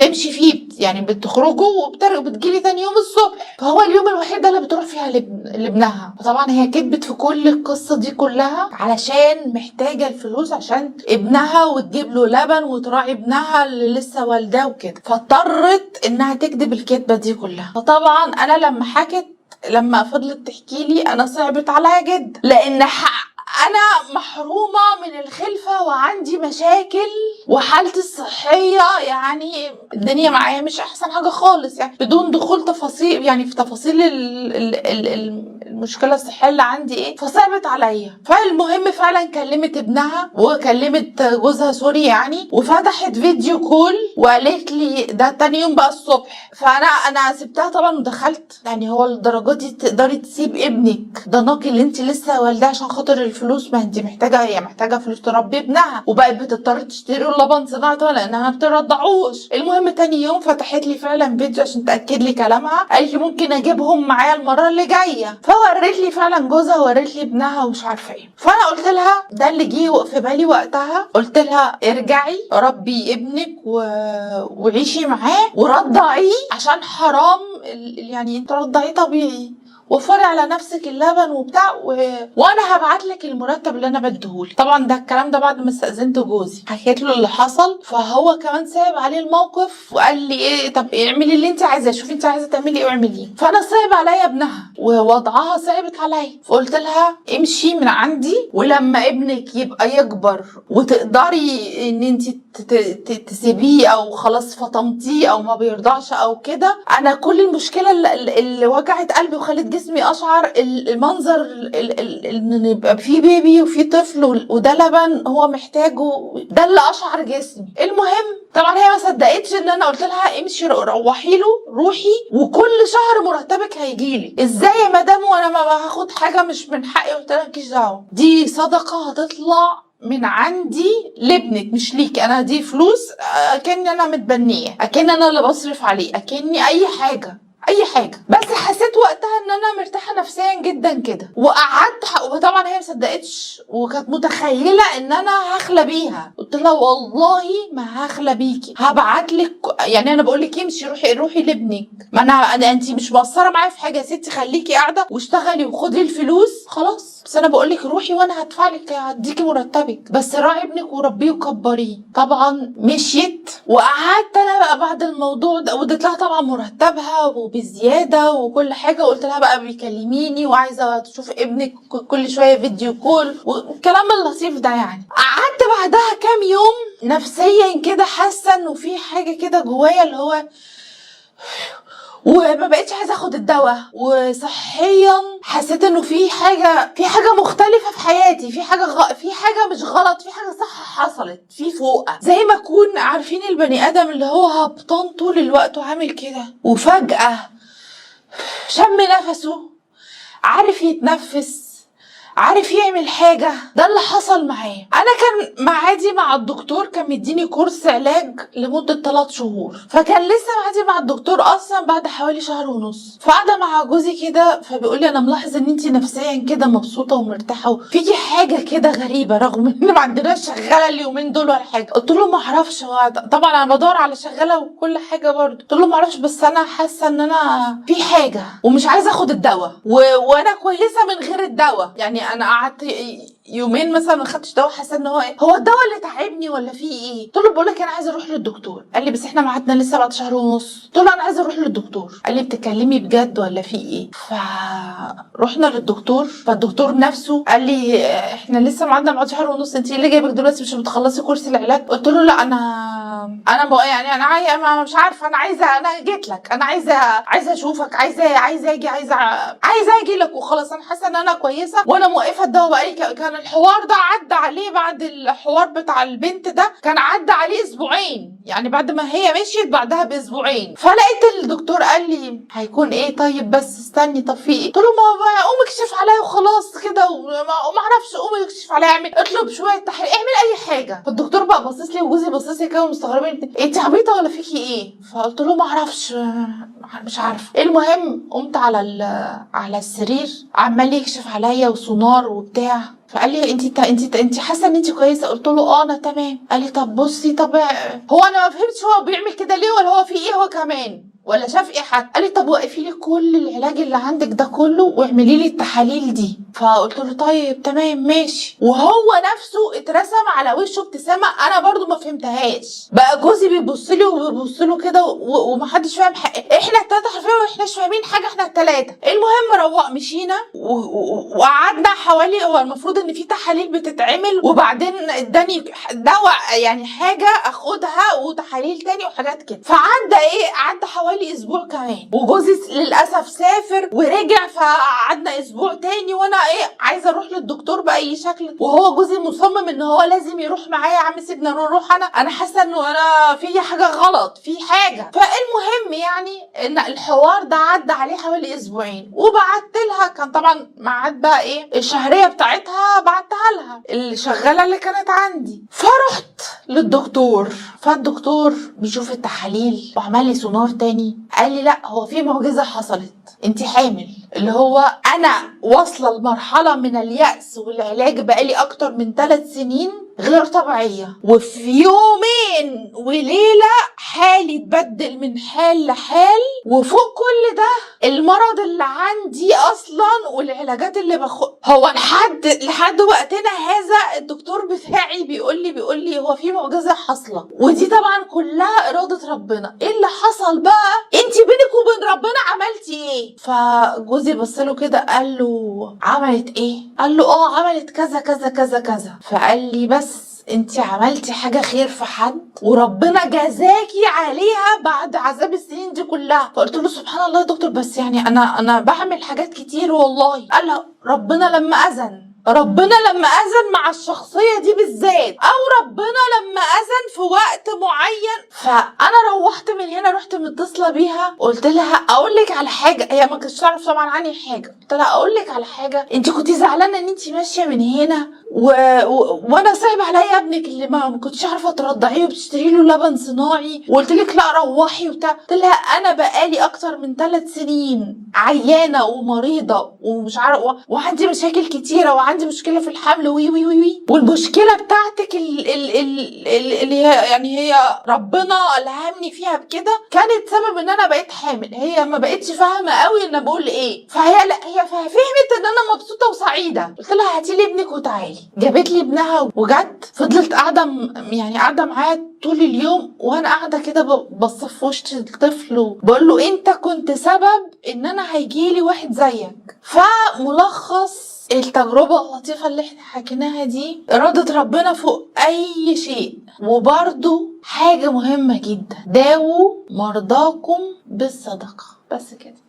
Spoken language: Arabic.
بتمشي فيه، يعني بتخرجوا وبتجيلي تاني يوم الصبح، فهو اليوم الوحيد ده اللي بتروح فيها لابنها. فطبعا هي كدبت في كل القصه دي كلها علشان محتاجه الفلوس عشان ابنها وتجيب له لبن وتراعي ابنها اللي لسه والداه وكده، فاضطرت انها تكذب الكذبه دي كلها. فطبعا انا لما فضلت تحكي لي انا صعبت عليا جدا، لان انا محرومه من الخلفه وعندي مشاكل وحالتي الصحيه، يعني الدنيا معايا مش احسن حاجه خالص، يعني بدون دخول تفاصيل، يعني في تفاصيل المشكله الصحيه اللي عندي ايه. فصعبت عليا. فالمهم فعلا كلمت ابنها وكلمت جوزها سوري يعني، وفتحت فيديو كول وقالت لي ده تاني يوم بقى الصبح. فانا سبتها طبعا ودخلت. يعني هو الدرجات دي تقدري تسيب ابنك ضناكي اللي انت لسه والداه عشان خاطر الفلوس؟ ما انت محتاجه فلوس تربي ابنها، وبقت بتضطر تشتري له لبن صناعي لانها ما بترضعوش. المهم تاني يوم فتحت لي فعلا فيديو عشان تاكد لي كلامها، قالت لي ممكن اجيبهم معايا المره اللي جايه. فوريت لي فعلا جوزها ووريت لي ابنها ومش عارفه ايه. فانا قلت لها ده اللي جه في بالي وقتها، قلت لها ارجعي ربي ابنك وعيشي معاه ورضعيه، عشان حرام يعني انت رضعيه طبيعي، وفري على نفسك اللبن وبتاع وانا هبعت لك المرتب اللي انا بديهولك. طبعا ده الكلام ده بعد ما استاذنت جوزي، حكيت له اللي حصل، فهو كمان صعب عليه الموقف وقال لي ايه طب اعملي اللي انت عايزاه، شوفي انت عايزه تعملي ايه واعمليه. فانا صعب عليا ابنها ووضعها صعبت عليا، فقلت لها امشي من عندي، ولما ابنك يبقى يكبر وتقدري ان انت تسيبيه او خلاص فطمتيه او ما بيرضعش او كده، انا كل المشكله اللي وجعت قلبي وخلت جسمي اشعر المنظر ان يبقى في بيبي وفي طفل وده لبن هو محتاجه، ده اللي اشعر جسمي. المهم طبعا هي ما صدقتش ان انا قلت لها امشي روحي له، روحي وكل شهر مرتبك هيجيلي. ازاي يا مدام وانا ما هاخد حاجه مش من حقي؟ قلت لها مالكيش دعوه، دي صدقه هتطلع من عندي لابنك مش ليك، انا دي فلوس اكني انا متبنيه، اكن انا اللي بصرف عليه، اكني اي حاجه. بس حسيت وقتها ان انا مرتاحه نفسيا جدا كده، وقعدت وطبعا هي مصدقتش وكانت متخيله ان انا هخلى بيها. قلت لها والله ما هخلى بيكي، هبعت لك، يعني انا بقول لك امشي روحي لابنك، ما انا انت مش مقصره معايا في حاجه يا ستي، خليكي قاعده واشتغلي وخدي الفلوس خلاص، بس انا بقول لك روحي وانا هدفع لك هديكي مرتبك، بس راعي ابنك وربيه وكبريه. طبعا مشيت وقعدت انا بقى بعد الموضوع ده، واديت لها طبعا مرتبها وبزياده وكل حاجه، وقلت لها بقى بيكلميني وعايزه تشوف ابنك كل شويه فيديو كول والكلام اللطيف ده. يعني قعدت بعدها كام يوم نفسيا كده حاسه انه في حاجه كده جوايا اللي هو، وما بقتش عايزه اخد الدواء، وصحيا حسيت انه في حاجه مختلفه في حياتي، في حاجه مش غلط، في حاجه صح حصلت في فوقه، زي ما اكون عارفين البني ادم اللي هو هبطان طول الوقت وعامل كده، وفجاه شم نفسه، عارف يتنفس، عارف يعمل حاجة. ده اللي حصل معايا. انا كان معادي مع الدكتور، كان مديني كورس علاج لمدة 3 شهور، فكان لسه معادي مع الدكتور اصلا بعد حوالي شهر ونص. فقاعدة مع جوزي كده فبيقول لي انا ملاحظ ان انتي نفسيا كده مبسوطة ومرتاحة وفيكي حاجة كده غريبة، رغم ان ما عندناش شغالة اليومين دول ولا حاجة. قلت له ما اعرفش، طبعا انا بدور على شغالة وكل حاجة برضه. قلت له ما اعرفش، بس انا حاسة ان انا في حاجة ومش عايزة اخد الدواء، وانا كويسة من غير الدواء. يعني انا قعدت يومين مثلا ما خدتش دواء، حاسه ان هو الدواء اللي تعبني ولا في ايه. قلت له بقول لك انا عايزه اروح للدكتور. قال لي بس احنا ميعادنا لسه بعد شهر ونص. قلت له انا عايزه اروح للدكتور. قال لي بتتكلمي بجد ولا في ايه؟ فرحنا للدكتور، فالدكتور نفسه قال لي احنا لسه ميعادنا بعد شهر ونص، انت ايه اللي جايبك دلوقتي مش بتخلصي كورس العلاج؟ قلت له لا انا بقى يعني انا مش عارفه، انا جيت لك، انا عايزه اشوفك، عايزه اجي لك وخلاص، انا حاسه ان انا كويسه وانا موقفه الدواء بقالي. كان الحوار ده عدى عليه بعد الحوار بتاع البنت ده، كان عدى عليه اسبوعين، يعني بعد ما هي مشيت بعدها باسبوعين. فلقيت الدكتور قال لي هيكون ايه؟ طيب بس استني، طب في ايه؟ قلت له ما قوم اكشف عليا وخلاص كده، وما اعرفش، قوم اكشف عليا، اعمل اطلب شويه تحاليل، اعمل اي حاجه. فالدكتور بقى باصص لي وجوزي باصص لي كده ومستغربين، انت عبيطه ولا فيكي ايه؟ فقلت له ما اعرفش، مش عارفه. المهم قمت على السرير عمال يكشف عليا وسونار وبتاع، فقال لي انت حاسه ان انت كويسه؟ قلت له اه انا تمام. قال لي طب بصي، طب هو انا ما فهمتش هو بيعمل كده ليه، ولا هو في ايه هو كمان، ولا شاف ايه حد. قال لي طب وقفي لي كل العلاج اللي عندك ده كله واعملي لي التحاليل دي. فقلت له طيب تمام ماشي. وهو نفسه اترسم على وشه ابتسامه انا برضو ما فهمتهاش. بقى جوزي بيبص لي وبيبص له كده ومحدش فاهم احنا التلاته حرفيا واحناش فاهمين حاجه، احنا التلاته. المهم مشينا وقعدنا حوالي، هو المفروض ان في تحاليل بتتعمل، وبعدين اداني دواء يعني حاجه اخدها وتحاليل تاني وحاجات كده. عدى حوالي اسبوع كمان، وجوزي للاسف سافر ورجع، فقعدنا اسبوع تاني، وانا عايزه اروح للدكتور باي شكل، وهو جوزي مصمم ان هو لازم يروح معايا. يا عم سيبنا نروح، انا حاسه انه انا في حاجه غلط، في حاجه. فالمهم يعني ان الحوار ده عدى عليه حوالي اسبوعين، وبعت لها، كان طبعا ميعاد بقى الشهريه بتاعتها، بعتها لها الشغاله اللي كانت عندي. فرحت للدكتور، فالدكتور بيشوف التحاليل وعمل لي سونار تاني. قال لي لا، هو في معجزه حصلت، انت حامل. اللي هو انا واصله لمرحله من اليأس والعلاج بقالي اكتر من 3 سنين غير طبيعيه، وفي يومين وليله حالي اتبدل من حال لحال، وفوق كل ده المرض اللي عندي اصلا والعلاجات اللي هو لحد وقتنا هذا الدكتور بتاعي بيقول لي هو في معجزه حاصله. ودي طبعا كلها اراده ربنا. ايه اللي حصل بقى؟ انت بينك وبين ربنا عملتي ايه؟ فجوزي بص له كده قال له عملت ايه؟ قال له عملت كذا كذا كذا كذا. فقال لي بس انت عملتي حاجة خير في حد وربنا جزاكي عليها بعد عذاب السنين دي كلها. فقلت له سبحان الله يا دكتور، بس يعني انا بعمل حاجات كتير والله. قال له ربنا لما أذن مع الشخصية دي بالذات، أو ربنا لما أذن في وقت معين. فأنا روحت من هنا، رحت متصلة بيها، قلت لها أقول لك على حاجة. هي ما كانتش تعرف طبعا عني حاجة. قلت لها أقول لك على حاجة، أنت كنتي زعلانة إن أنت ماشية من هنا وأنا صعب عليا ابنك اللي ما كنتش عارفة ترضعيه وبتشتري له لبن صناعي، وقلت لك لا روحي وبتاع. قلت لها أنا بقالي أكتر من 3 سنين عيانة ومريضة ومش عارفة وعندي مشاكل كتيرة وعندي مشكلة في الحمل وي وي وي والمشكلة بتاعتك اللي هي ربنا ألهمني فيها بكده كانت سبب ان انا بقيت حامل. هي ما بقتش فاهمة قوي ان بقول ايه، فهي لا هي فهمت ان انا مبسوطة وسعيدة. قلت لها هاتي لي ابنك وتعالي. جابت لي ابنها وجت، فضلت قاعدة معاه طول اليوم، وانا قاعده كده ببص في وش الطفل وبقول له انت كنت سبب ان انا هيجيلي واحد زيك. فملخص التجربه اللطيفه اللي احنا حكيناها دي اراده ربنا فوق اي شيء. وبرده حاجه مهمه جدا، داووا مرضاكم بالصدقه. بس كده.